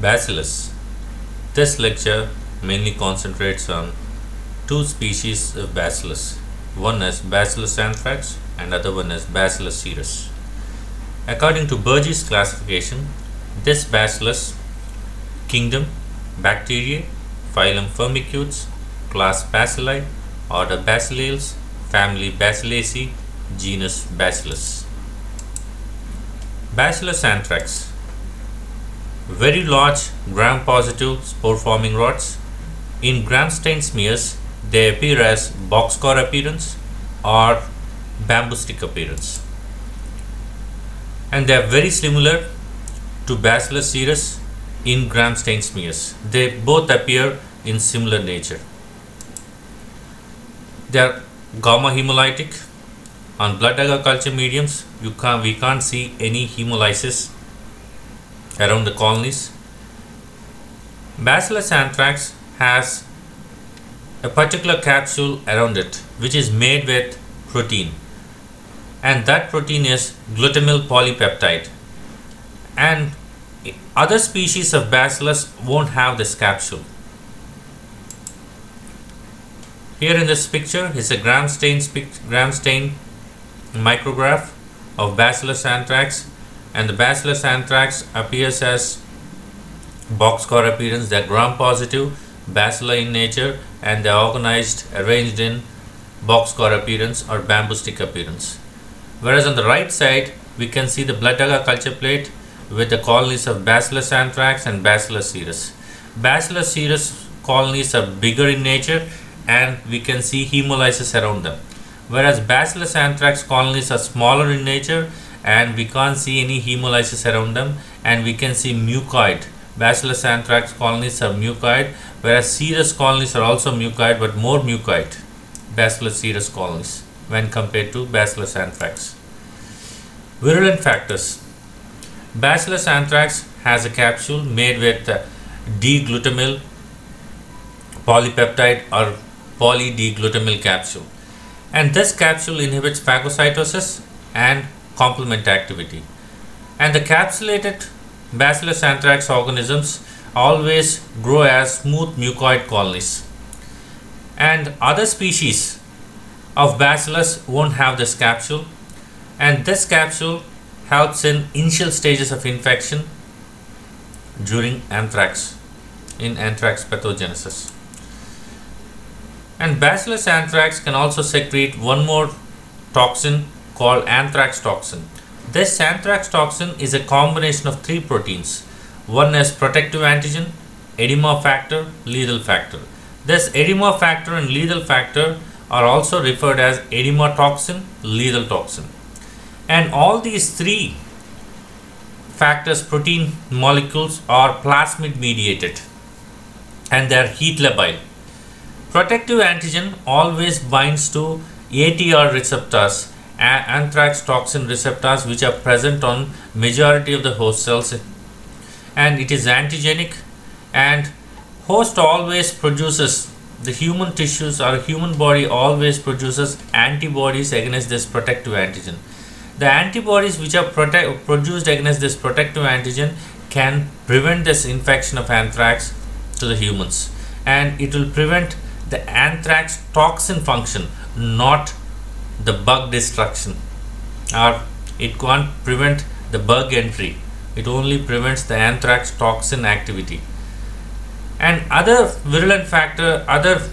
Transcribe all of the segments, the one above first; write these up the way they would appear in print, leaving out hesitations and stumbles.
Bacillus. This lecture mainly concentrates on two species of Bacillus. One is Bacillus anthrax and other one is Bacillus cereus. According to Burgess classification, this Bacillus kingdom, Bacteria, phylum Firmicutes, class Bacilli, order Bacillales, family Bacilliaceae, genus Bacillus. Bacillus anthrax. Very large gram-positive spore-forming rods. In gram-stained smears, they appear as boxcar appearance or bamboo stick appearance. And they are very similar to Bacillus cereus in gram-stained smears. They both appear in similar nature. They are gamma hemolytic. On blood agar culture mediums, we can't see any hemolysis around the colonies. Bacillus anthrax has a particular capsule around it which is made with protein, and that protein is glutamyl polypeptide, and other species of Bacillus won't have this capsule. Here in this picture is a gram stain micrograph of Bacillus anthrax, and the Bacillus anthrax appears as boxcar appearance. They are gram-positive bacilli in nature, and they are organized, arranged in boxcar appearance or bamboo stick appearance. Whereas on the right side, we can see the blood agar culture plate with the colonies of Bacillus anthrax and Bacillus cereus. Bacillus cereus colonies are bigger in nature, and we can see hemolysis around them. Whereas Bacillus anthrax colonies are smaller in nature, and we can't see any hemolysis around them, and we can see mucoid. Bacillus anthrax colonies are mucoid, whereas cereus colonies are also mucoid, but more mucoid, Bacillus cereus colonies, when compared to Bacillus anthrax. Virulent factors. Bacillus anthrax has a capsule made with D-glutamyl polypeptide or poly-D-glutamyl capsule, and this capsule inhibits phagocytosis and complement activity. And the capsulated Bacillus anthrax organisms always grow as smooth mucoid colonies, and other species of Bacillus won't have this capsule, and this capsule helps in initial stages of infection during anthrax, in anthrax pathogenesis. And Bacillus anthrax can also secrete one more toxin called Anthrax toxin. This Anthrax toxin is a combination of three proteins. One is protective antigen, edema factor, lethal factor. This edema factor and lethal factor are also referred as edema toxin, lethal toxin. And all these three factors, protein molecules, are plasmid mediated, and they are heat labile. Protective antigen always binds to ATR receptors, anthrax toxin receptors, which are present on majority of the host cells, and it is antigenic, and host always produces, the human tissues or human body always produces antibodies against this protective antigen. The antibodies which are produced against this protective antigen can prevent this infection of anthrax to the humans, and it will prevent the anthrax toxin function, not the bug destruction, or it can't prevent the bug entry. It only prevents the anthrax toxin activity. And other virulent factor, other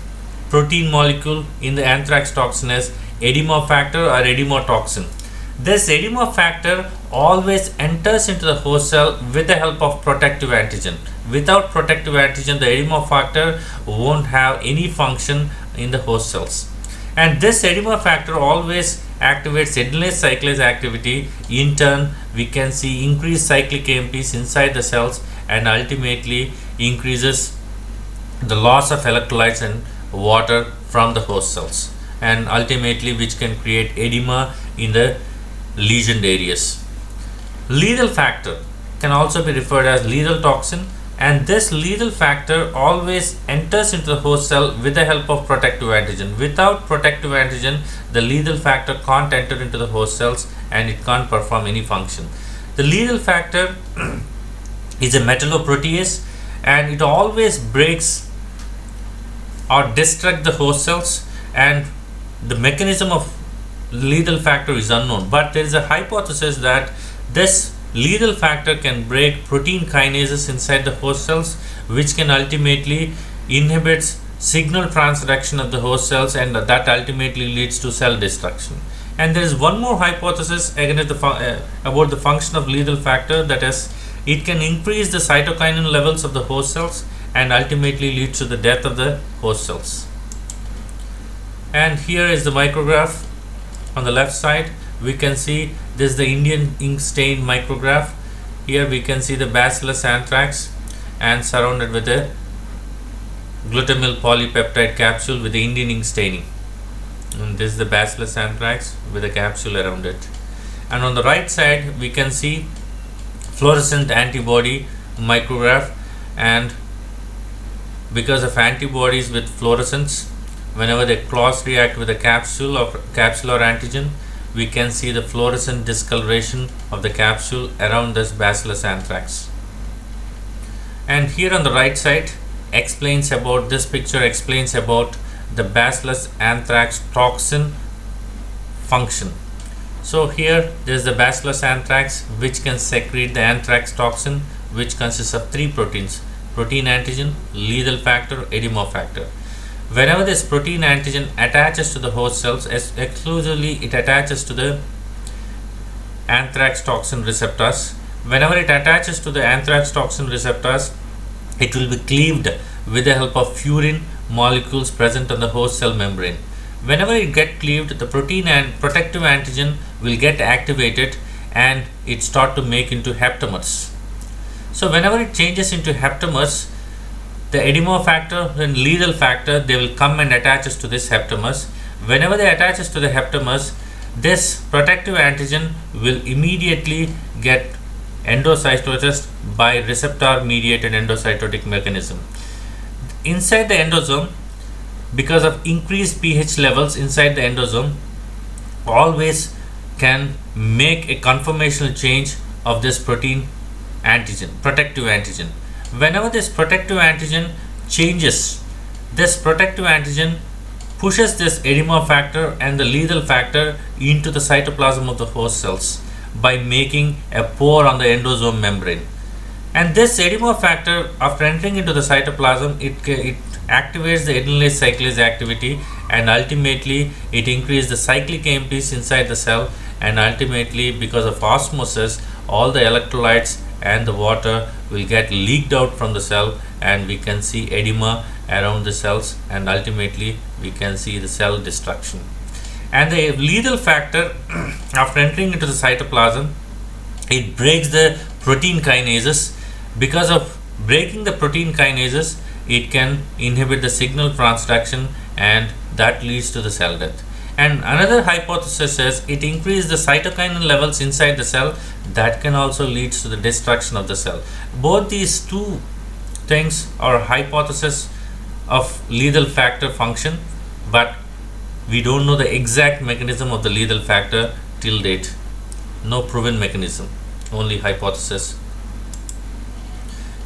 protein molecule in the anthrax toxin is edema factor or edema toxin. This edema factor always enters into the host cell with the help of protective antigen. Without protective antigen, the edema factor won't have any function in the host cells. And this edema factor always activates adenylate cyclase activity. In turn, we can see increased cyclic AMPs inside the cells, and ultimately increases the loss of electrolytes and water from the host cells, and ultimately which can create edema in the lesioned areas. Lethal factor can also be referred as lethal toxin, and this lethal factor always enters into the host cell with the help of protective antigen. Without protective antigen, the lethal factor can't enter into the host cells, and it can't perform any function. The lethal factor is a metalloprotease, and it always breaks or destruct the host cells, and the mechanism of lethal factor is unknown, but there is a hypothesis that this lethal factor can break protein kinases inside the host cells, which can ultimately inhibit signal transduction of the host cells, and that ultimately leads to cell destruction. And there is one more hypothesis again about the function of lethal factor, that is, it can increase the cytokinin levels of the host cells and ultimately leads to the death of the host cells. And here is the micrograph. On the left side we can see this is the Indian ink stain micrograph. Here we can see the Bacillus anthrax and surrounded with a glutamyl polypeptide capsule with the Indian ink staining. And this is the Bacillus anthrax with a capsule around it. And on the right side we can see fluorescent antibody micrograph, and because of antibodies with fluorescence, whenever they cross react with a capsule or capsular antigen, we can see the fluorescent discoloration of the capsule around this Bacillus anthrax. And here on the right side explains about this picture explains about the Bacillus anthrax toxin function. So here there is the Bacillus anthrax, which can secrete the anthrax toxin, which consists of three proteins: protein antigen, lethal factor, edema factor. Whenever this protein antigen attaches to the host cells, exclusively it attaches to the anthrax toxin receptors. Whenever it attaches to the anthrax toxin receptors, it will be cleaved with the help of furin molecules present on the host cell membrane. Whenever it gets cleaved, the protein and protective antigen will get activated and it start to make into haptomers. So whenever it changes into haptomers, the edema factor and lethal factor, they will come and attaches to this haptomers. Whenever they attaches to the haptomers, this protective antigen will immediately get endocytosis by receptor mediated endocytotic mechanism. Inside the endosome, because of increased pH levels inside the endosome, always can make a conformational change of this protein antigen, protective antigen. Whenever this protective antigen changes, this protective antigen pushes this edema factor and the lethal factor into the cytoplasm of the host cells by making a pore on the endosome membrane. And this edema factor, after entering into the cytoplasm, it activates the adenylase cyclase activity, and ultimately it increases the cyclic AMPs inside the cell, and ultimately because of osmosis, all the electrolytes and the water will get leaked out from the cell, and we can see edema around the cells, and ultimately we can see the cell destruction. And the lethal factor, after entering into the cytoplasm, it breaks the protein kinases. Because of breaking the protein kinases, it can inhibit the signal transduction, and that leads to the cell death. And another hypothesis is it increases the cytokinin levels inside the cell, that can also lead to the destruction of the cell. Both these two things are hypothesis of lethal factor function, but we don't know the exact mechanism of the lethal factor till date. No proven mechanism, only hypothesis.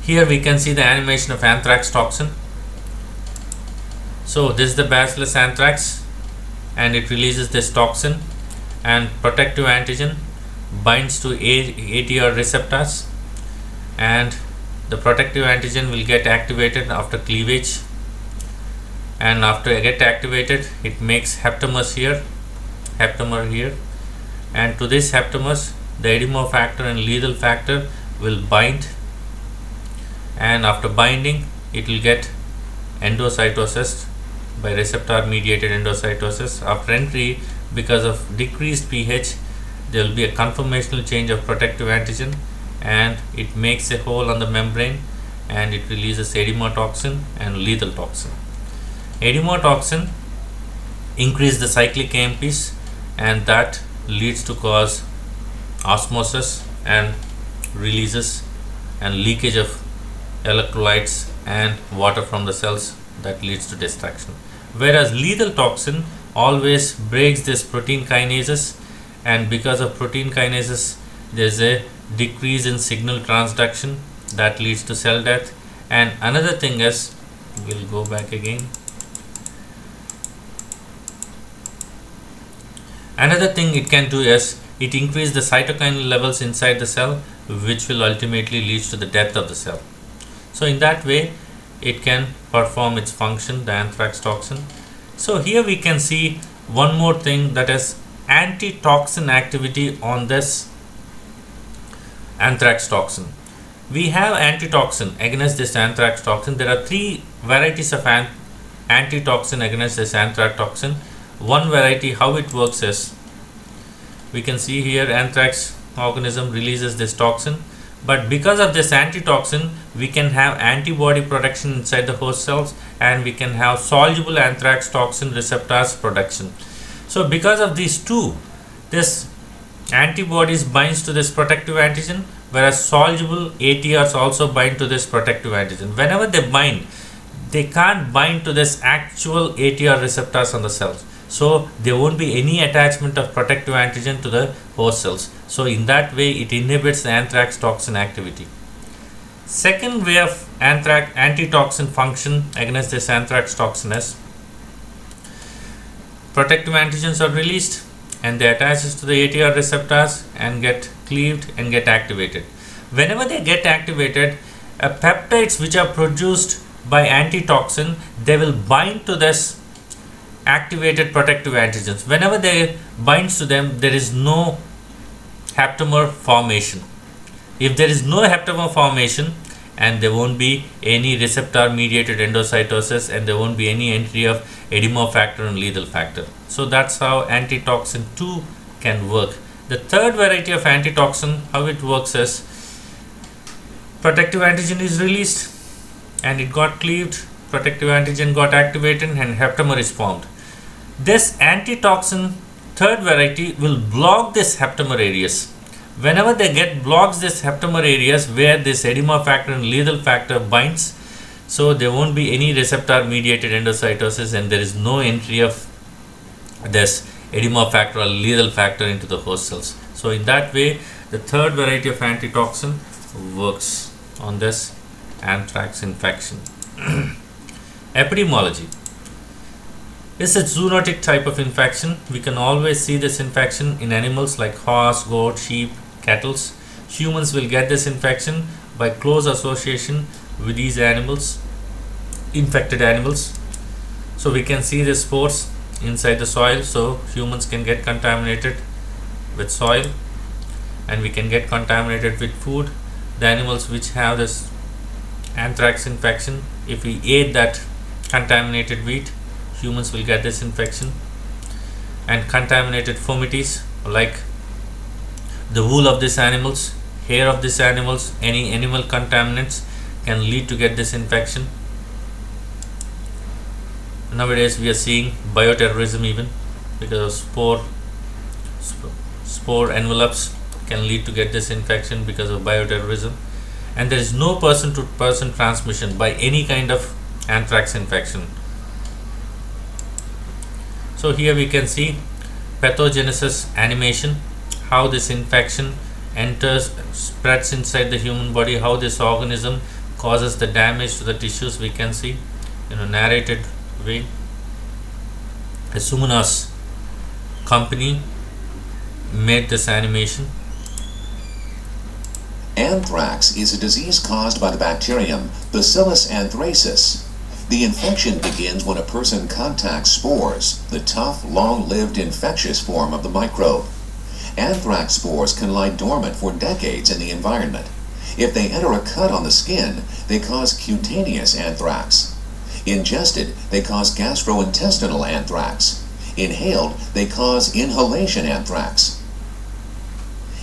Here we can see the animation of anthrax toxin. So this is the Bacillus anthrax, and it releases this toxin, and protective antigen binds to ATR receptors, and the protective antigen will get activated after cleavage, and after it get activated, it makes haptomers here, haptomer here, and to this haptomers the edema factor and lethal factor will bind, and after binding it will get endocytosis by receptor mediated endocytosis. After entry, because of decreased pH, there will be a conformational change of protective antigen, and it makes a hole on the membrane, and it releases edema toxin and lethal toxin. Edema toxin increase the cyclic AMPs, and that leads to cause osmosis and releases and leakage of electrolytes and water from the cells, that leads to destruction. Whereas lethal toxin always breaks this protein kinases, and because of protein kinases there is a decrease in signal transduction, that leads to cell death. And another thing is, we'll go back again. Another thing it can do is it increases the cytokine levels inside the cell, which will ultimately lead to the death of the cell. So in that way it can perform its function, the anthrax toxin. So here we can see one more thing, that is antitoxin activity on this anthrax toxin. We have antitoxin against this anthrax toxin. There are three varieties of antitoxin against this anthrax toxin. One variety, how it works is, we can see here anthrax organism releases this toxin, but because of this antitoxin we can have antibody production inside the host cells, and we can have soluble anthrax toxin receptors production. So because of these two, this antibodies binds to this protective antigen, whereas soluble ATRs also bind to this protective antigen. Whenever they bind, they can't bind to this actual ATR receptors on the cells, so there won't be any attachment of protective antigen to the host cells. So in that way it inhibits the anthrax toxin activity. Second way of antitoxin function against this anthrax toxin is, protective antigens are released and they attaches to the ATR receptors and get cleaved and get activated. Whenever they get activated, peptides which are produced by antitoxin, they will bind to this activated protective antigens. Whenever they binds to them, there is no haptomer formation. If there is no haptomer formation, and there won't be any receptor mediated endocytosis, and there won't be any entry of edema factor and lethal factor. So that's how antitoxin 2 can work. The third variety of antitoxin, how it works is, protective antigen is released and it got cleaved, protective antigen got activated and haptomer is formed. This antitoxin third variety will block this haptomer areas. Whenever they get blocks this haptomer areas where this edema factor and lethal factor binds, so there won't be any receptor mediated endocytosis and there is no entry of this edema factor or lethal factor into the host cells. So in that way the third variety of antitoxin works on this anthrax infection. Epidemiology. It's a zoonotic type of infection. We can always see this infection in animals like horse, goat, sheep, cattle. Humans will get this infection by close association with these animals, infected animals. So we can see the spores inside the soil, so humans can get contaminated with soil, and we can get contaminated with food. The animals which have this anthrax infection, if we ate that contaminated wheat, humans will get this infection. And contaminated fomites, like the wool of these animals, hair of these animals, any animal contaminants can lead to get this infection. Nowadays we are seeing bioterrorism even, because spore envelopes can lead to get this infection because of bioterrorism. And there is no person to person transmission by any kind of anthrax infection. So here we can see pathogenesis animation, how this infection enters, spreads inside the human body, how this organism causes the damage to the tissues. We can see in a narrated way. Sumanas company made this animation. Anthrax is a disease caused by the bacterium Bacillus anthracis. The infection begins when a person contacts spores, the tough, long-lived infectious form of the microbe. Anthrax spores can lie dormant for decades in the environment. If they enter a cut on the skin, they cause cutaneous anthrax. Ingested, they cause gastrointestinal anthrax. Inhaled, they cause inhalation anthrax.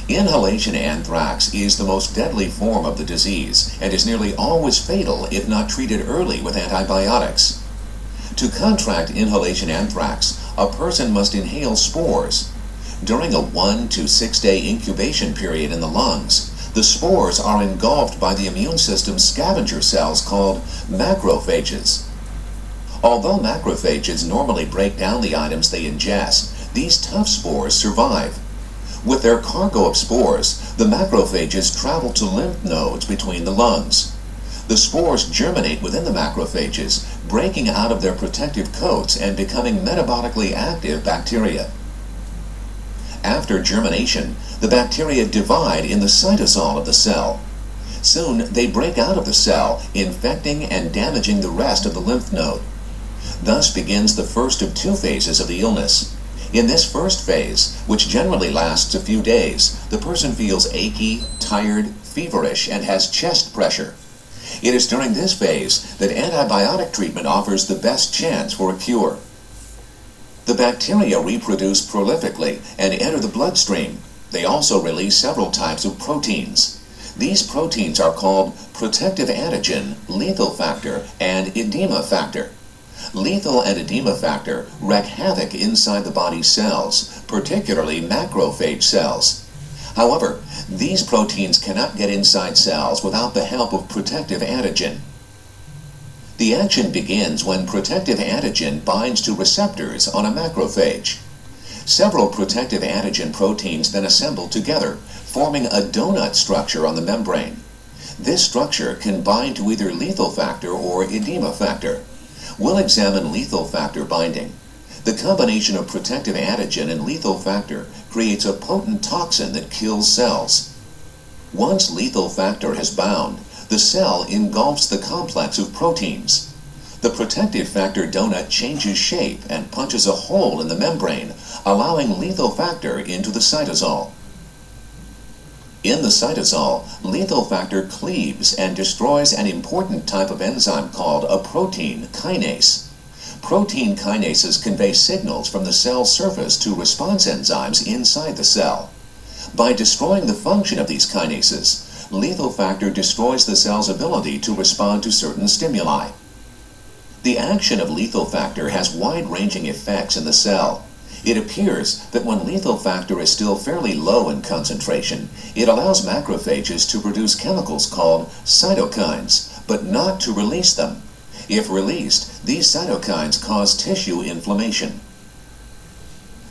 Inhalation anthrax is the most deadly form of the disease and is nearly always fatal if not treated early with antibiotics. To contract inhalation anthrax, a person must inhale spores. During a 1 to 6 day incubation period in the lungs, the spores are engulfed by the immune system's scavenger cells called macrophages. Although macrophages normally break down the items they ingest, these tough spores survive. With their cargo of spores, the macrophages travel to lymph nodes between the lungs. The spores germinate within the macrophages, breaking out of their protective coats and becoming metabolically active bacteria. After germination, the bacteria divide in the cytosol of the cell. Soon, they break out of the cell, infecting and damaging the rest of the lymph node. Thus begins the first of two phases of the illness. In this first phase, which generally lasts a few days, the person feels achy, tired, feverish, and has chest pressure. It is during this phase that antibiotic treatment offers the best chance for a cure. The bacteria reproduce prolifically and enter the bloodstream. They also release several types of proteins. These proteins are called protective antigen, lethal factor, and edema factor. Lethal and edema factor wreak havoc inside the body's cells, particularly macrophage cells. However, these proteins cannot get inside cells without the help of protective antigen. The action begins when protective antigen binds to receptors on a macrophage. Several protective antigen proteins then assemble together, forming a donut structure on the membrane. This structure can bind to either lethal factor or edema factor. We'll examine lethal factor binding. The combination of protective antigen and lethal factor creates a potent toxin that kills cells. Once lethal factor has bound, the cell engulfs the complex of proteins. The protective factor donut changes shape and punches a hole in the membrane, allowing lethal factor into the cytosol. In the cytosol, lethal factor cleaves and destroys an important type of enzyme called a protein kinase. Protein kinases convey signals from the cell surface to response enzymes inside the cell. By destroying the function of these kinases, lethal factor destroys the cell's ability to respond to certain stimuli. The action of lethal factor has wide-ranging effects in the cell. It appears that when lethal factor is still fairly low in concentration, it allows macrophages to produce chemicals called cytokines, but not to release them. If released, these cytokines cause tissue inflammation.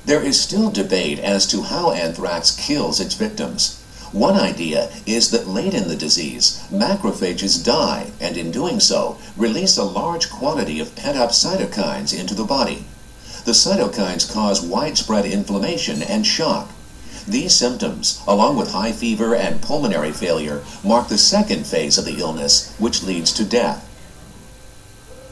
There is still debate as to how anthrax kills its victims. One idea is that late in the disease, macrophages die and in doing so, release a large quantity of pent-up cytokines into the body. The cytokines cause widespread inflammation and shock. These symptoms, along with high fever and pulmonary failure, mark the second phase of the illness, which leads to death.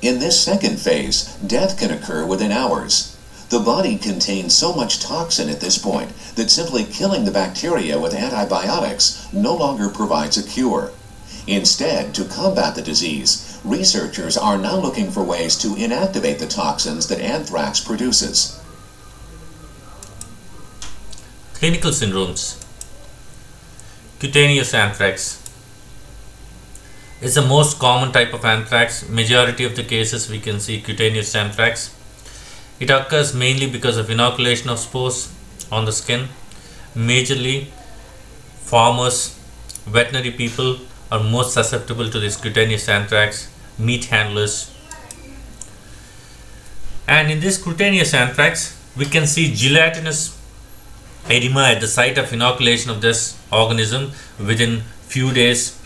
In this second phase, death can occur within hours. The body contains so much toxin at this point that simply killing the bacteria with antibiotics no longer provides a cure. Instead, to combat the disease, researchers are now looking for ways to inactivate the toxins that anthrax produces. Clinical syndromes. Cutaneous anthrax is the most common type of anthrax. Majority of the cases we can see cutaneous anthrax. It occurs mainly because of inoculation of spores on the skin. Majorly, farmers, veterinary people are most susceptible to this cutaneous anthrax, meat handlers. And in this cutaneous anthrax, we can see gelatinous edema at the site of inoculation of this organism within few days,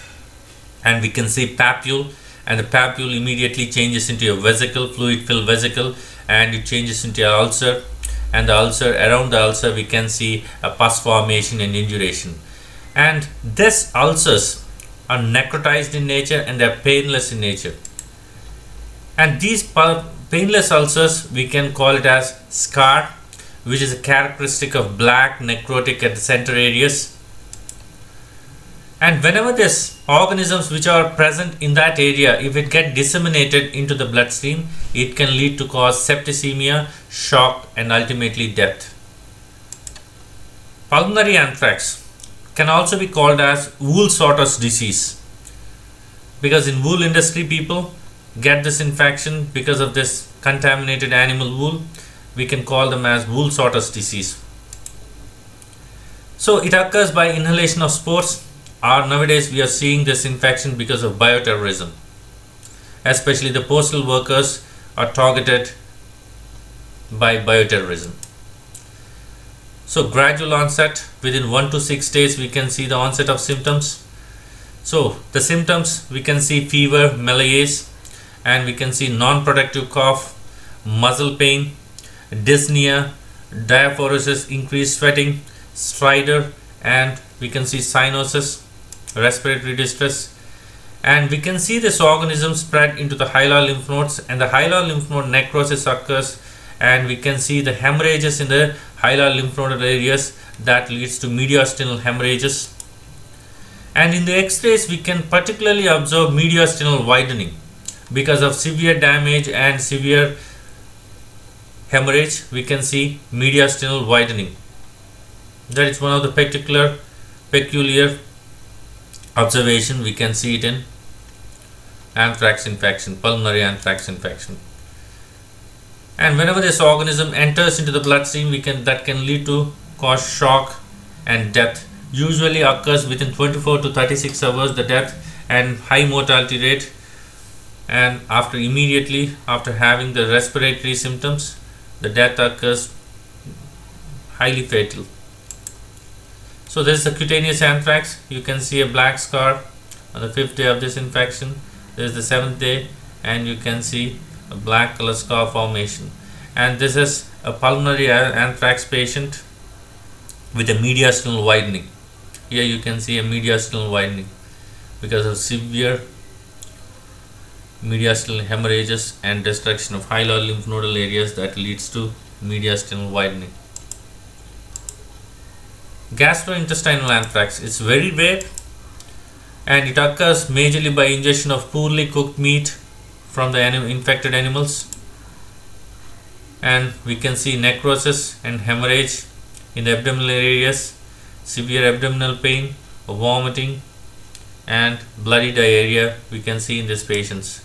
and we can see papule, and the papule immediately changes into a vesicle, fluid-filled vesicle, and it changes into an ulcer, and the ulcer, around the ulcer we can see a pus formation and induration. And these ulcers are necrotized in nature and they are painless in nature. And these painless ulcers, we can call it as scar, which is a characteristic of black necrotic at the center areas. And whenever these organisms which are present in that area, if it get disseminated into the bloodstream, it can lead to cause septicemia, shock, and ultimately death. Pulmonary anthrax can also be called as wool sorter's disease, because in wool industry people get this infection because of this contaminated animal wool. We can call them as wool sorter's disease. So it occurs by inhalation of spores, or nowadays we are seeing this infection because of bioterrorism. Especially the postal workers are targeted by bioterrorism. So gradual onset, within 1 to 6 days we can see the onset of symptoms. So the symptoms, we can see fever, malaise, and we can see non-productive cough, muscle pain, dyspnea, diaphoresis, increased sweating, stridor, and we can see cyanosis, respiratory distress. And we can see this organism spread into the hilar lymph nodes, and the hilar lymph node necrosis occurs, and we can see the hemorrhages in the hilar lymph nodal areas that leads to mediastinal hemorrhages. And in the X-rays we can particularly observe mediastinal widening because of severe damage and severe hemorrhage. We can see mediastinal widening. That is one of the peculiar observation. We can see it in anthrax infection, pulmonary anthrax infection. And whenever this organism enters into the bloodstream, that can lead to cause shock and death. Usually occurs within 24 to 36 hours, the death, and high mortality rate, and immediately after having the respiratory symptoms, the death occurs highly fatal. So this is the cutaneous anthrax. You can see a black scar on the 5th day of this infection. This is the 7th day, and you can see a black color scar formation. And this is a pulmonary anthrax patient with a mediastinal widening. Here you can see a mediastinal widening because of severe mediastinal hemorrhages and destruction of hilar lymph nodal areas that leads to mediastinal widening. Gastrointestinal anthrax is very rare, and it occurs majorly by ingestion of poorly cooked meat from the infected animals. And we can see necrosis and hemorrhage in the abdominal areas, severe abdominal pain, vomiting, and bloody diarrhea we can see in these patients,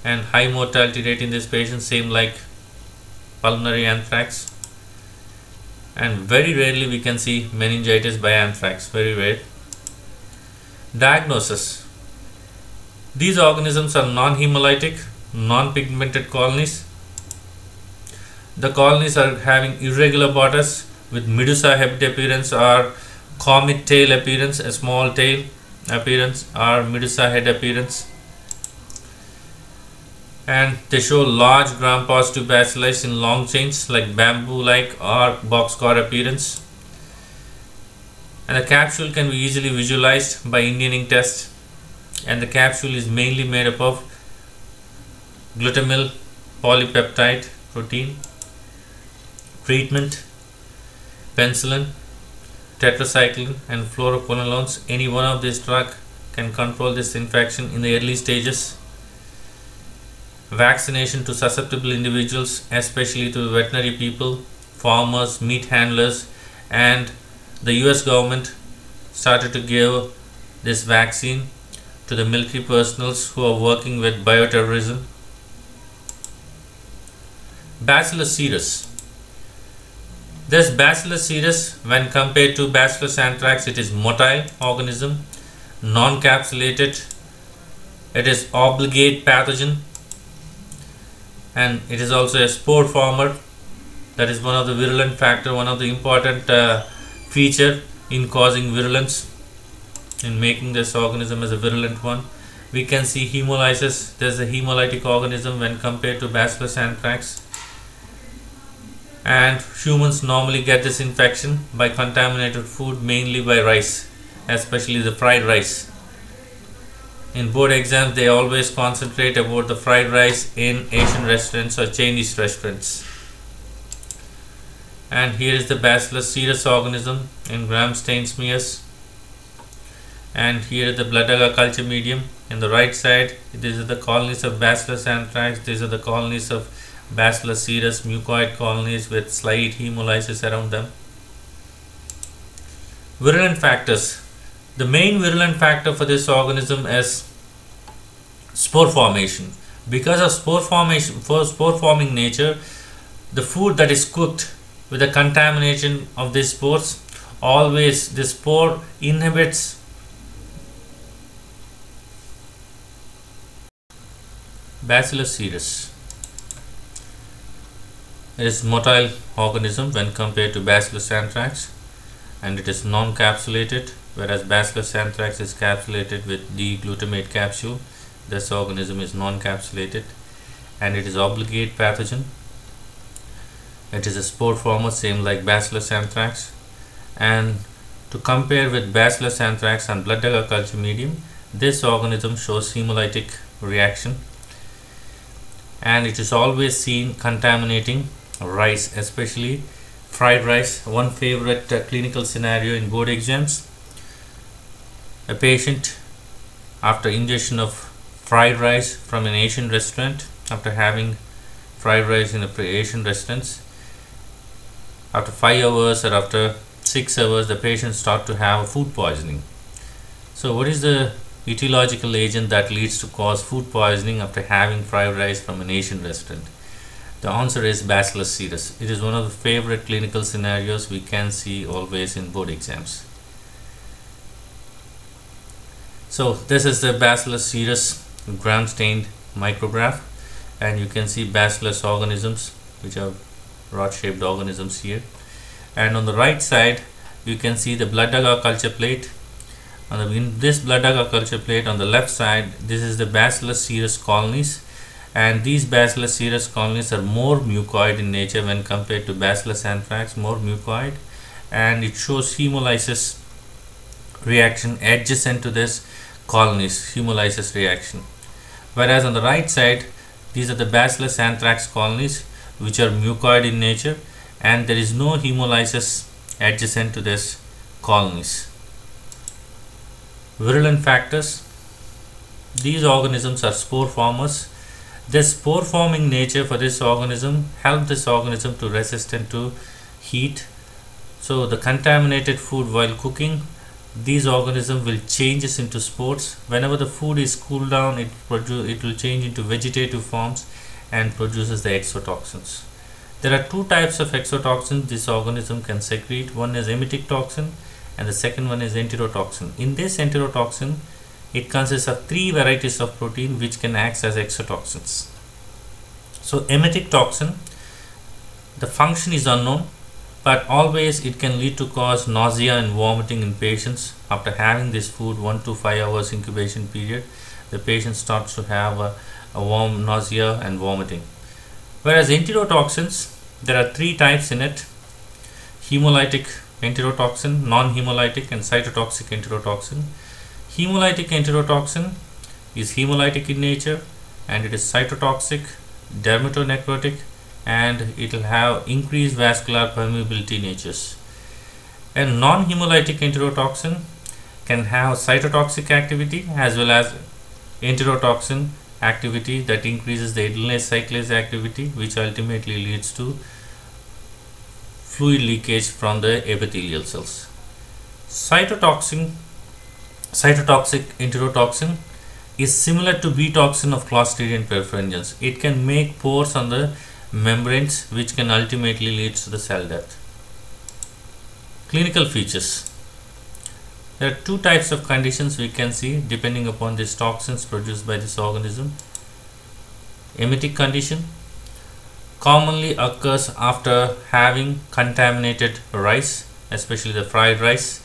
and high mortality rate in these patients, same like pulmonary anthrax. And very rarely we can see meningitis by anthrax, very rare. Diagnosis: these organisms are non-hemolytic, non-pigmented colonies. The colonies are having irregular borders with medusa head appearance or comet tail appearance, a small tail appearance, or medusa head appearance. And they show large gram-positive bacilli in long chains like bamboo-like or boxcar appearance. And the capsule can be easily visualized by Indianing test. And the capsule is mainly made up of glutamyl polypeptide protein. Treatment: penicillin, tetracycline, and fluoroquinolones. Any one of these drugs can control this infection in the early stages. Vaccination to susceptible individuals, especially to veterinary people, farmers, meat handlers, and the US government started to give this vaccine to the military personnel who are working with bioterrorism. Bacillus cereus. This Bacillus cereus, when compared to Bacillus anthrax, it is motile organism, non-capsulated, it is obligate pathogen, and it is also a spore former. That is one of the virulent factor, one of the important feature in causing virulence, in making this organism as a virulent one. We can see hemolysis. There is a hemolytic organism when compared to Bacillus anthrax. And humans normally get this infection by contaminated food, mainly by rice, especially the fried rice. In board exams, they always concentrate about the fried rice in Asian restaurants or Chinese restaurants. And here is the Bacillus cereus organism in gram stain smears. And here is the blood agar culture medium. In the right side, these are the colonies of Bacillus anthrax. These are the colonies of Bacillus cereus, mucoid colonies with slight hemolysis around them. Virulent factors. The main virulent factor for this organism is spore formation. Because of spore forming nature, the food that is cooked with the contamination of these spores, always the spore inhibits Bacillus cereus. is motile organism when compared to Bacillus anthrax, and it is non-capsulated, whereas Bacillus anthrax is capsulated with D-glutamate capsule. This organism is non-capsulated, and it is obligate pathogen. It is a spore former, same like Bacillus anthrax. And to compare with Bacillus anthrax and blood agar culture medium, this organism shows hemolytic reaction, and it is always seen contaminating rice, especially fried rice. One favorite clinical scenario in board exams: a patient after ingestion of fried rice from an Asian restaurant, after having fried rice in a Asian restaurants, after 5 hours or after 6 hours, the patient start to have food poisoning. So what is the etiological agent that leads to cause food poisoning after having fried rice from an Asian restaurant? The answer is Bacillus cereus. It is one of the favorite clinical scenarios we can see always in board exams. So this is the Bacillus cereus gram stained micrograph, and you can see Bacillus organisms, which are rod shaped organisms here. And on the right side you can see the blood agar culture plate. In this blood agar culture plate on the left side, this is the Bacillus cereus colonies, and these Bacillus cereus colonies are more mucoid in nature when compared to Bacillus anthrax, more mucoid, and it shows hemolysis reaction adjacent to this colonies, hemolysis reaction. Whereas on the right side, these are the Bacillus anthrax colonies, which are mucoid in nature, and there is no hemolysis adjacent to this colonies. Virulent factors. These organisms are spore formers. The spore forming nature for this organism help this organism to resistant to heat. So the contaminated food while cooking, these organisms will changes into spores. Whenever the food is cooled down, it will change into vegetative forms and produces the exotoxins. There are two types of exotoxins this organism can secrete. One is emetic toxin and the second one is enterotoxin. In this enterotoxin, it consists of 3 varieties of protein which can act as exotoxins. So emetic toxin, the function is unknown, but always it can lead to cause nausea and vomiting in patients. After having this food, 1 to 5 hours incubation period, the patient starts to have a warm nausea and vomiting. Whereas enterotoxins, there are 3 types in it: hemolytic enterotoxin, non-hemolytic, and cytotoxic enterotoxin. Hemolytic enterotoxin is hemolytic in nature, and it is cytotoxic, dermatonecrotic, and it will have increased vascular permeability natures. And non-hemolytic enterotoxin can have cytotoxic activity as well as enterotoxin activity that increases the adenylate cyclase activity, which ultimately leads to fluid leakage from the epithelial cells. Cytotoxic enterotoxin is similar to B toxin of Clostridium perfringens. It can make pores on the membranes, which can ultimately lead to the cell death. Clinical features. There are 2 types of conditions we can see depending upon these toxins produced by this organism. Emetic condition commonly occurs after having contaminated rice, especially the fried rice.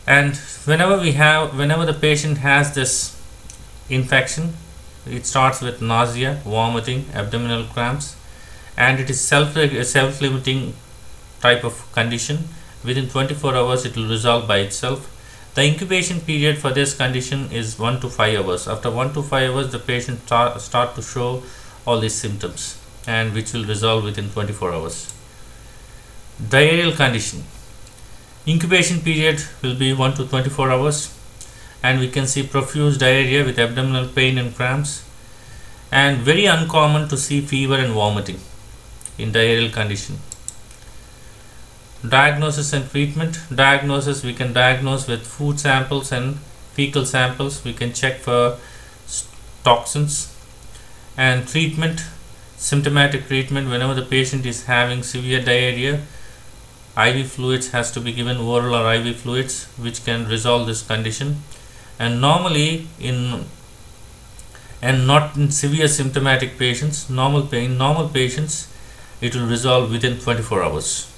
And whenever the patient has this infection, it starts with nausea, vomiting, abdominal cramps, and it is self-limiting type of condition. Within 24 hours it will resolve by itself. The incubation period for this condition is 1 to 5 hours. After 1 to 5 hours, the patient start to show all these symptoms, and which will resolve within 24 hours. Diarrheal condition. Incubation period will be 1 to 24 hours, and we can see profuse diarrhea with abdominal pain and cramps, and very uncommon to see fever and vomiting in diarrheal condition. Diagnosis and treatment. Diagnosis, we can diagnose with food samples and fecal samples. We can check for toxins. And treatment, symptomatic treatment, whenever the patient is having severe diarrhea, IV fluids has to be given, oral or IV fluids, which can resolve this condition. And normally not in severe symptomatic patients, normal patients, it will resolve within 24 hours.